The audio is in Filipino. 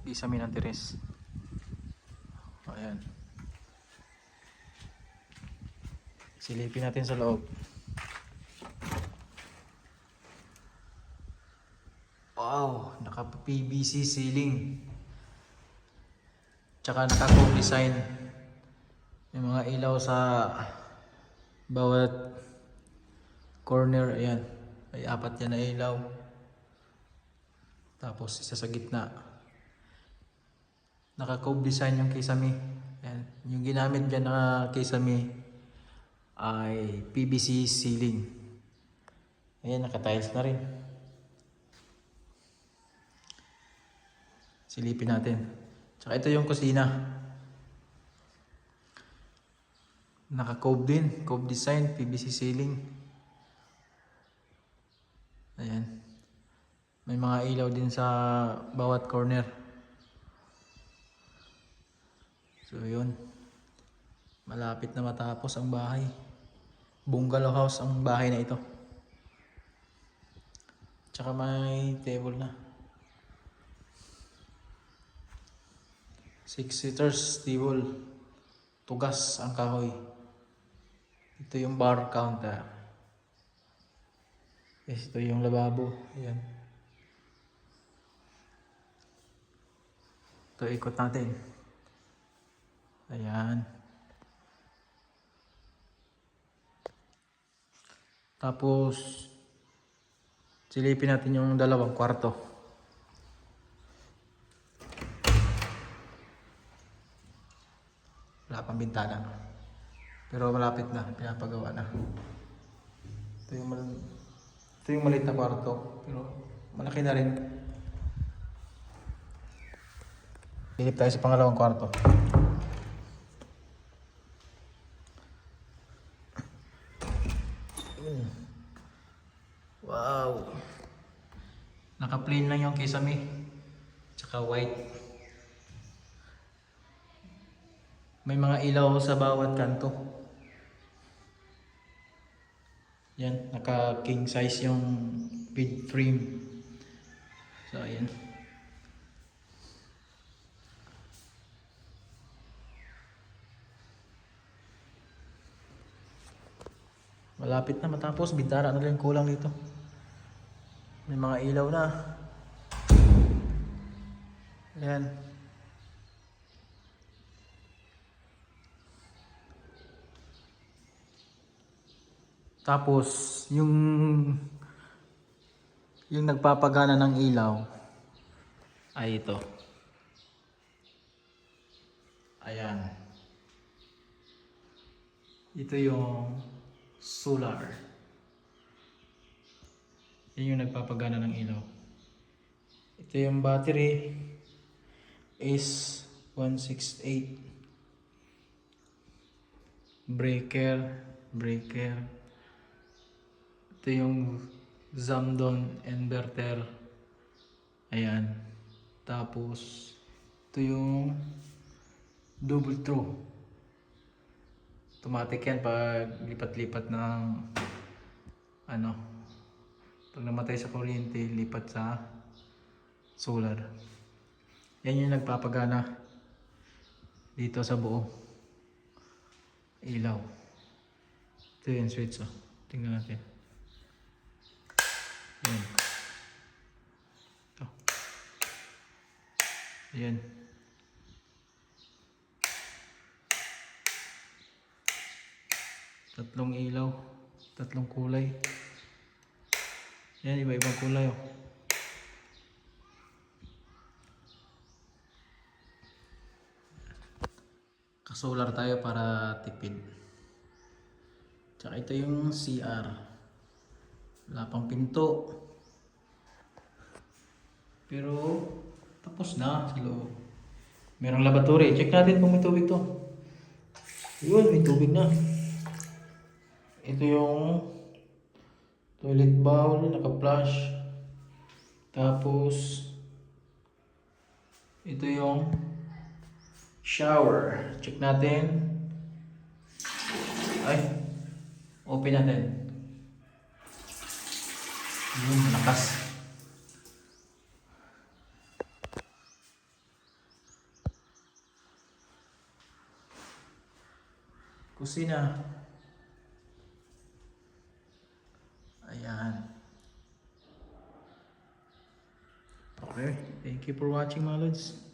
kisame ng teres. Ayan. Silipin natin sa loob. Wow, naka PVC ceiling. Tsaka naka chrome design. May mga ilaw sa bawat corner. Ayan. May 4 yan na ilaw. Tapos isa sa gitna. Naka chrome design yung kisame. Ayan. Yung ginamit dyan na kisame ay PVC ceiling. Ayan, naka-tiles na rin. Silipin natin. Tsaka ito yung kusina. Naka-cove din. Cove design, PVC ceiling. Ayan. May mga ilaw din sa bawat corner. So yun. Malapit na matapos ang bahay. Bungalow house ang bahay na ito. Tsaka may table na. 6 seaters table. Tugas ang kahoy. Ito yung bar counter. Yes, ito yung lababo. Ayan. Ito ikot natin. Ayan. Tapos silipin natin yung dalawang kwarto. Wala pang bintana. Pero malapit na, pinapagawa na. Ito yung maliit na kwarto, pero malaki na rin. Silip tayo sa pangalawang kwarto. Wow! Naka-plain lang yung kisame. Tsaka white. May mga ilaw sa bawat kanto. Yan, naka king size yung bed frame. So ayan. Malapit na matapos, bintana na lang kulang dito. May mga ilaw na. Ayan. Tapos yung nagpapagana ng ilaw ay ito. Ayan. Ito yung solar. Yan yung nagpapagana ng ilaw. Ito yung battery is 168. Breaker. Ito yung Zamdon inverter. Ayan. Tapos ito yung double throw. Automatic yan pag lipat-lipat ng pag namatay sa kuryente, lipat sa solar. Yan yung nagpapagana dito sa buo ilaw. Ito yung switch. Tingnan natin. Ayan. Ito. Ayan. Tatlong ilaw. Tatlong kulay. Ayan, iba-ibang kulay. Kasolar tayo para tipid. Tsaka ito yung CR. Wala pang pinto. Pero tapos na sa loob. Merong laboratory. Check natin kung may tubig to. Yun, may tubig na. Ito yung toilet bowl, naka-flush. Tapos ito yung shower. Check natin. Ay, open natin. Yun, malakas. kusina. Ayan. Okay, thank you for watching mga lods.